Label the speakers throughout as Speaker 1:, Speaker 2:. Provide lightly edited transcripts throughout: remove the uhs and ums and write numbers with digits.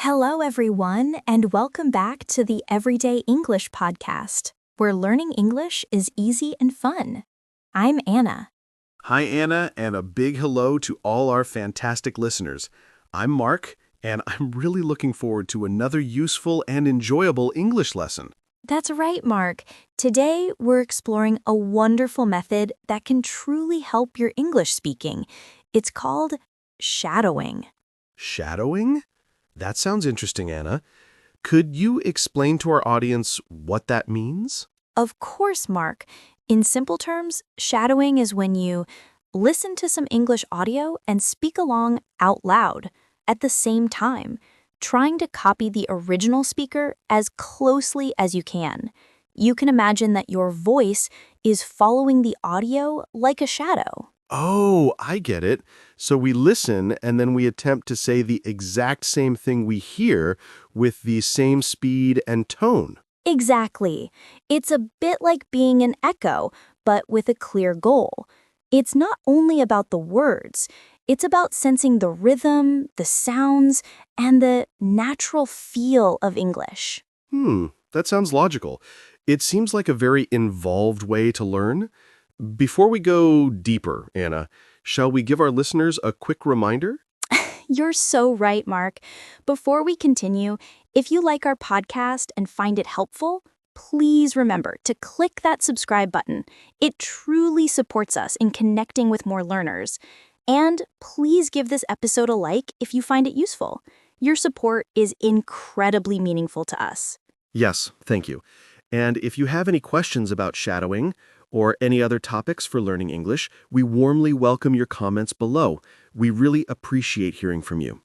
Speaker 1: Hello, everyone, and welcome back to the Everyday English podcast, where learning English is easy and fun. I'm Anna.
Speaker 2: Hi, Anna, and a big hello to all our fantastic listeners. I'm Mark, and I'm really looking forward to another useful and enjoyable English lesson.
Speaker 1: That's right, Mark. Today, we're exploring a wonderful method that can truly help your English speaking. It's called shadowing.
Speaker 2: Shadowing? That sounds interesting, Anna. Could you explain to our audience what that means?
Speaker 1: Of course, Mark. In simple terms, shadowing is when you listen to some English audio and speak along out loud at the same time, trying to copy the original speaker as closely as you can. You can imagine that your voice is following the audio like a shadow.
Speaker 2: Oh, I get it. So we listen and then we attempt to say the exact same thing we hear with the same speed and tone.
Speaker 1: Exactly. It's a bit like being an echo, but with a clear goal. It's not only about the words, it's about sensing the rhythm, the sounds, and the natural feel of English.
Speaker 2: That sounds logical. It seems like a very involved way to learn. Before we go deeper, Anna, shall we give our listeners a quick reminder?
Speaker 1: You're so right, Mark. Before we continue, if you like our podcast and find it helpful, please remember to click that subscribe button. It truly supports us in connecting with more learners. And please give this episode a like if you find it useful. Your support is incredibly meaningful to us.
Speaker 2: Yes, thank you. And if you have any questions about shadowing or any other topics for learning English, we warmly welcome your comments below. We really appreciate hearing from you.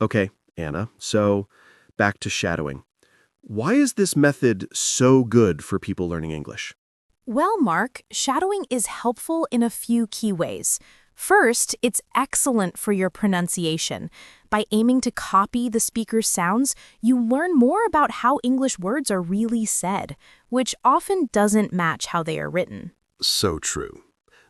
Speaker 2: Okay, Anna, so back to shadowing. Why is this method so good for people learning English?
Speaker 3: Well, Mark, shadowing is helpful in a few key ways. First, it's excellent for your pronunciation. By aiming to copy the speaker's sounds, you learn more about how English words are really said, which often doesn't match how they are written.
Speaker 4: So true.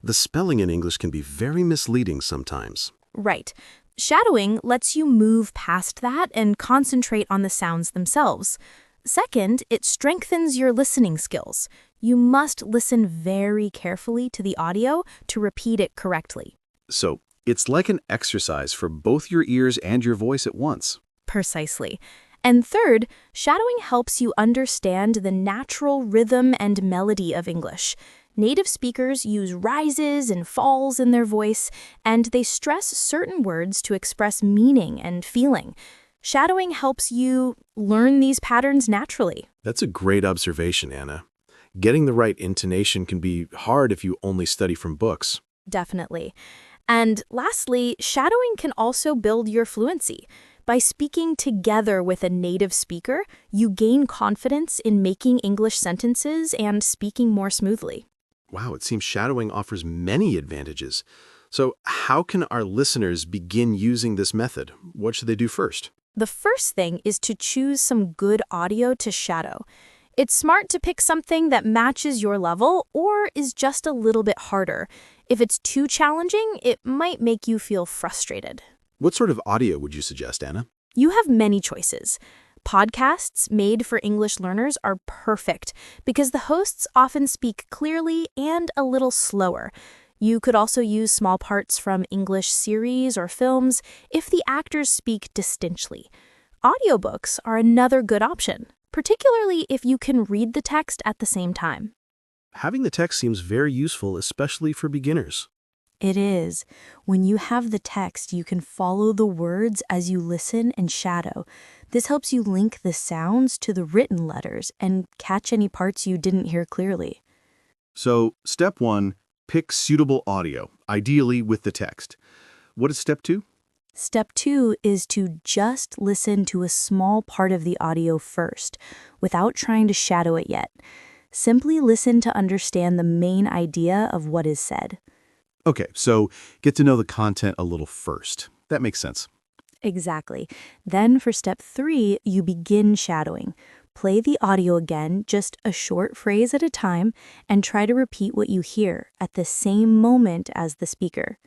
Speaker 4: The spelling in English can be very misleading sometimes.
Speaker 3: Right. Shadowing lets you move past that and concentrate on the sounds themselves. Second, it strengthens your listening skills. You must listen very carefully to the audio to repeat it correctly.
Speaker 4: So, it's like an exercise for both your ears and your voice at once.
Speaker 3: Precisely. And third, shadowing helps you understand the natural rhythm and melody of English. Native speakers use rises and falls in their voice, and they stress certain words to express meaning and feeling. Shadowing helps you learn these patterns naturally.
Speaker 4: That's a great observation, Anna. Getting the right intonation can be hard if you only study from books.
Speaker 3: Definitely. And lastly, shadowing can also build your fluency. By speaking together with a native speaker, you gain confidence in making English sentences and speaking more smoothly.
Speaker 4: Wow, it seems shadowing offers many advantages. So, how can our listeners begin using this method? What should they do first?
Speaker 3: The first thing is to choose some good audio to shadow. It's smart to pick something that matches your level or is just a little bit harder. If it's too challenging, it might make you feel frustrated.
Speaker 4: What sort of audio would you suggest, Anna?
Speaker 3: You have many choices. Podcasts made for English learners are perfect because the hosts often speak clearly and a little slower. You could also use small parts from English series or films if the actors speak distinctly. Audiobooks are another good option, particularly if you can read the text at the same time.
Speaker 4: Having the text seems very useful, especially for beginners.
Speaker 1: It is. When you have the text, you can follow the words as you listen and shadow. This helps you link the sounds to the written letters and catch any parts you didn't hear clearly.
Speaker 2: So, step 1, pick suitable audio, ideally with the text. What is step 2?
Speaker 1: Step 2 is to just listen to a small part of the audio first, without trying to shadow it yet. Simply listen to understand the main idea of what is said.
Speaker 2: Okay, so get to know the content a little first. That makes sense.
Speaker 1: Exactly. Then for step 3, you begin shadowing. Play the audio again, just a short phrase at a time, and try to repeat what you hear at the same moment as the speaker.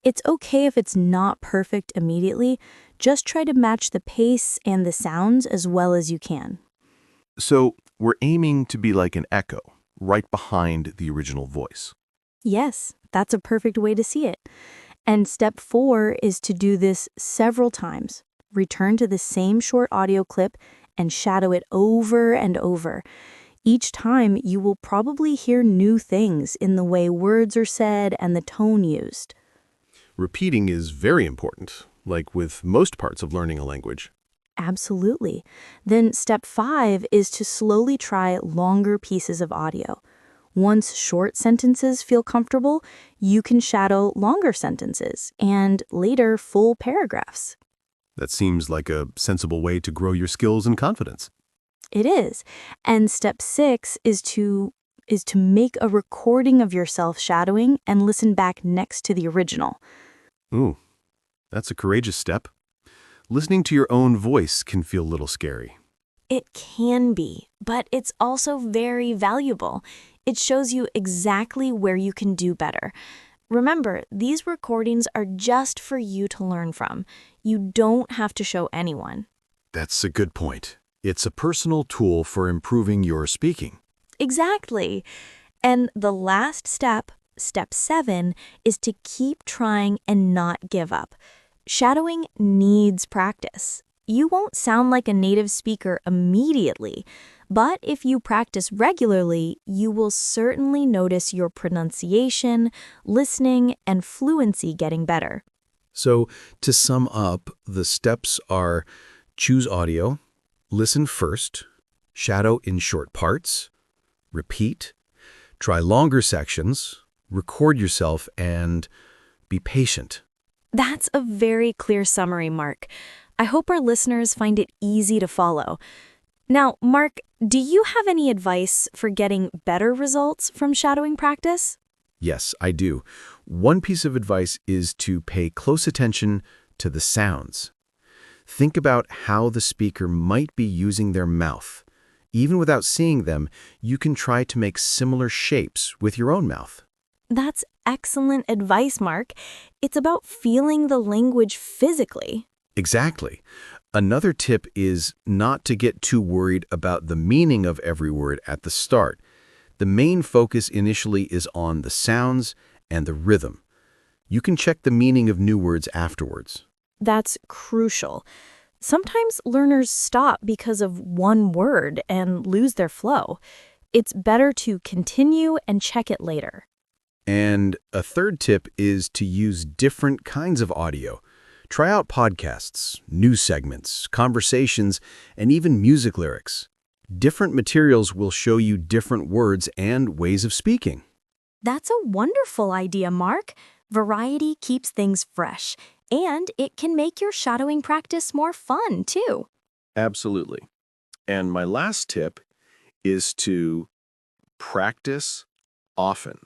Speaker 3: It's okay if it's not perfect immediately. Just try to match the pace and the sounds as well as you can.
Speaker 2: So we're aiming to be like an echo, right behind the original voice.
Speaker 3: Yes, that's a perfect way to see it. And step 4 is to do this several times. Return to the same short audio clip and shadow it over and over. Each time, you will probably hear new things in the way words are said and the tone used.
Speaker 4: Repeating is very important, like with most parts of learning a language.
Speaker 3: Absolutely. Then step 5 is to slowly try longer pieces of audio. Once short sentences feel comfortable, you can shadow longer sentences and later full paragraphs.
Speaker 2: That seems like a sensible way to grow your skills and confidence.
Speaker 3: It is. And step 6 is to make a recording of yourself shadowing and listen back next to the original.
Speaker 2: Ooh, that's a courageous step. Listening to your own voice can feel a little scary.
Speaker 3: It can be, but it's also very valuable. It shows you exactly where you can do better. Remember, these recordings are just for you to learn from. You don't have to show anyone.
Speaker 4: That's a good point. It's a personal tool for improving your speaking.
Speaker 3: Exactly. And the last step, step 7, is to keep trying and not give up. Shadowing needs practice. You won't sound like a native speaker immediately, but if you practice regularly, you will certainly notice your pronunciation, listening, and fluency getting better.
Speaker 4: So, to sum up, the steps are choose audio, listen first, shadow in short parts, repeat, try longer sections, record yourself, and be patient.
Speaker 3: That's a very clear summary, Mark. I hope our listeners find it easy to follow. Now, Mark, do you have any advice for getting better results from shadowing practice?
Speaker 4: Yes, I do. One piece of advice is to pay close attention to the sounds. Think about how the speaker might be using their mouth. Even without seeing them, you can try to make similar shapes with your own mouth.
Speaker 3: That's excellent advice, Mark. It's about feeling the language physically.
Speaker 4: Exactly. Another tip is not to get too worried about the meaning of every word at the start. The main focus initially is on the sounds and the rhythm. You can check the meaning of new words afterwards.
Speaker 3: That's crucial. Sometimes learners stop because of one word and lose their flow. It's better to continue and check it later.
Speaker 4: And a third tip is to use different kinds of audio. Try out podcasts, news segments, conversations, and even music lyrics. Different materials will show you different words and ways of speaking.
Speaker 3: That's a wonderful idea, Mark. Variety keeps things fresh, and it can make your shadowing practice more fun, too.
Speaker 2: Absolutely. And my last tip is to practice often.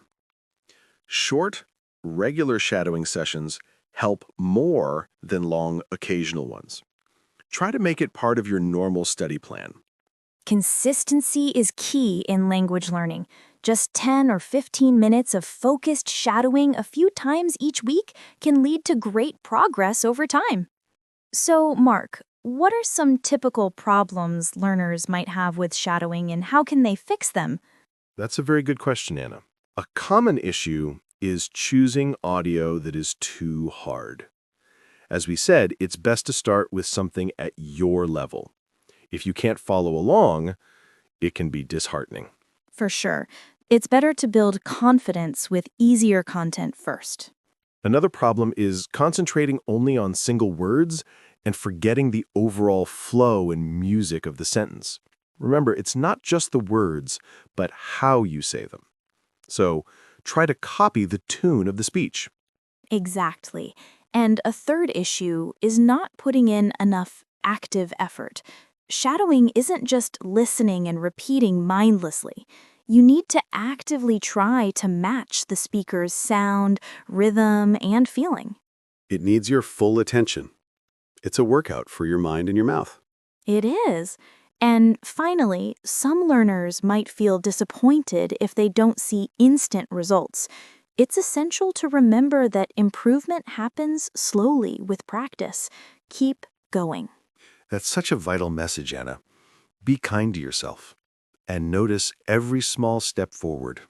Speaker 2: Short, regular shadowing sessions help more than long, occasional ones. Try to make it part of your normal study plan.
Speaker 1: Consistency is key in language learning. Just 10 or 15 minutes of focused shadowing a few times each week can lead to great progress over time. So, Mark, what are some typical problems learners might have with shadowing and how can they fix them?
Speaker 2: That's a very good question, Anna. A common issue is choosing audio that is too hard. As we said, it's best to start with something at your level. If you can't follow along, it can be disheartening.
Speaker 1: For sure. It's better to build confidence with easier content first.
Speaker 2: Another problem is concentrating only on single words and forgetting the overall flow and music of the sentence. Remember, it's not just the words, but how you say them. So, try to copy the tune of the speech.
Speaker 1: Exactly. And a third issue is not putting in enough active effort. Shadowing isn't just listening and repeating mindlessly. You need to actively try to match the speaker's sound, rhythm, and feeling.
Speaker 5: It needs your full attention. It's a workout for your mind and your mouth.
Speaker 1: It is. And finally, some learners might feel disappointed if they don't see instant results. It's essential to remember that improvement happens slowly with practice. Keep going.
Speaker 5: That's such a vital message, Anna. Be kind to yourself and notice every small step forward.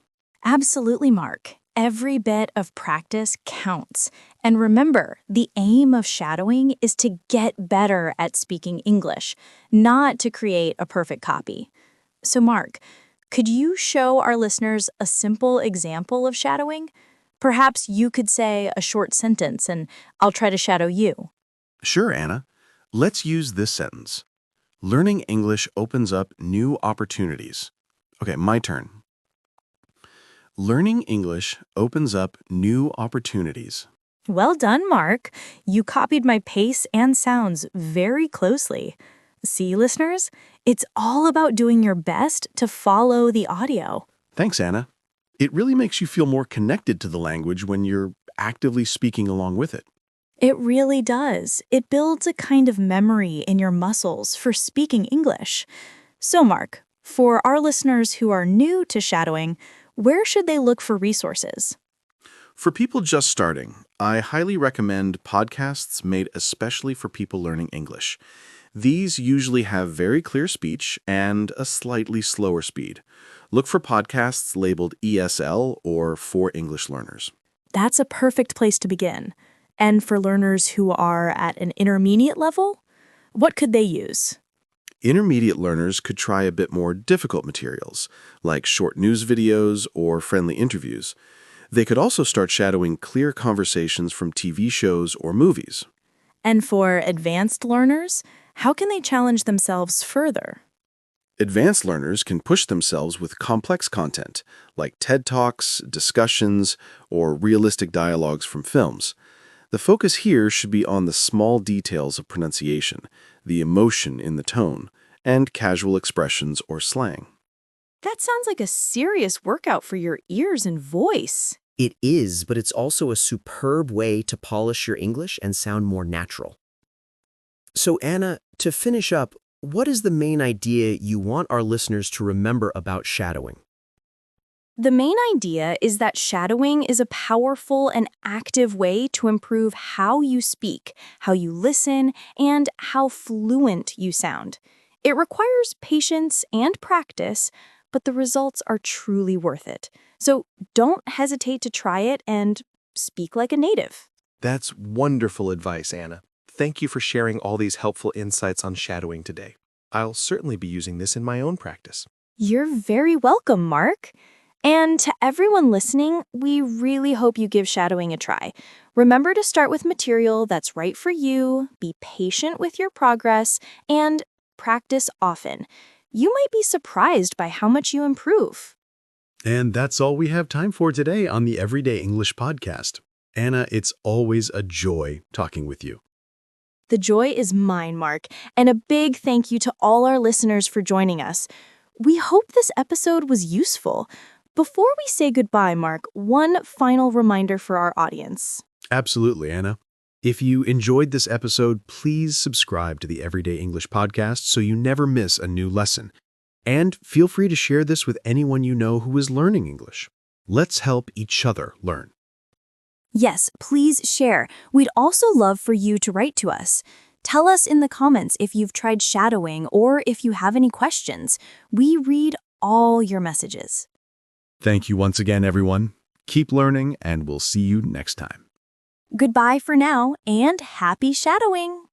Speaker 1: Absolutely, Mark. Every bit of practice counts. And remember, the aim of shadowing is to get better at speaking English, not to create a perfect copy. So, Mark, could you show our listeners a simple example of shadowing? Perhaps you could say a short sentence and I'll try to shadow you.
Speaker 5: Sure, Anna. Let's use this sentence. Learning English opens up new opportunities. Okay, my turn. Learning English opens up new opportunities.
Speaker 1: Well done, Mark. You copied my pace and sounds very closely. See, listeners? It's all about doing your best to follow the audio.
Speaker 5: Thanks, Anna. It really makes you feel more connected to the language when you're actively speaking along with it.
Speaker 1: It really does. It builds a kind of memory in your muscles for speaking English. So, Mark, for our listeners who are new to shadowing, where should they look for resources?
Speaker 5: For people just starting, I highly recommend podcasts made especially for people learning English. These usually have very clear speech and a slightly slower speed. Look for podcasts labeled ESL or for English learners.
Speaker 1: That's a perfect place to begin. And for learners who are at an intermediate level, what could they use?
Speaker 5: Intermediate learners could try a bit more difficult materials, like short news videos or friendly interviews. They could also start shadowing clear conversations from TV shows or movies.
Speaker 1: And for advanced learners, how can they challenge themselves further?
Speaker 5: Advanced learners can push themselves with complex content, like TED Talks, discussions, or realistic dialogues from films. The focus here should be on the small details of pronunciation, the emotion in the tone, and casual expressions or slang.
Speaker 1: That sounds like a serious workout for your ears and voice.
Speaker 6: It is, but it's also a superb way to polish your English and sound more natural. So, Anna, to finish up, what is the main idea you want our listeners to remember about shadowing?
Speaker 1: The main idea is that shadowing is a powerful and active way to improve how you speak, how you listen, and how fluent you sound. It requires patience and practice, but the results are truly worth it. So don't hesitate to try it and speak like a native.
Speaker 7: That's wonderful advice, Anna. Thank you for sharing all these helpful insights on shadowing today. I'll certainly be using this in my own practice.
Speaker 1: You're very welcome, Mark. And to everyone listening, we really hope you give shadowing a try. Remember to start with material that's right for you, be patient with your progress, and practice often. You might be surprised by how much you improve.
Speaker 8: And that's all we have time for today on the Everyday English Podcast. Anna, it's always a joy talking with you.
Speaker 1: The joy is mine, Mark, and a big thank you to all our listeners for joining us. We hope this episode was useful. Before we say goodbye, Mark, one final reminder for our audience.
Speaker 8: Absolutely, Anna. If you enjoyed this episode, please subscribe to the Everyday English Podcast so you never miss a new lesson. And feel free to share this with anyone you know who is learning English. Let's help each other learn.
Speaker 1: Yes, please share. We'd also love for you to write to us. Tell us in the comments if you've tried shadowing or if you have any questions. We read all your messages.
Speaker 8: Thank you once again, everyone. Keep learning, and we'll see you next time.
Speaker 1: Goodbye for now, and happy shadowing!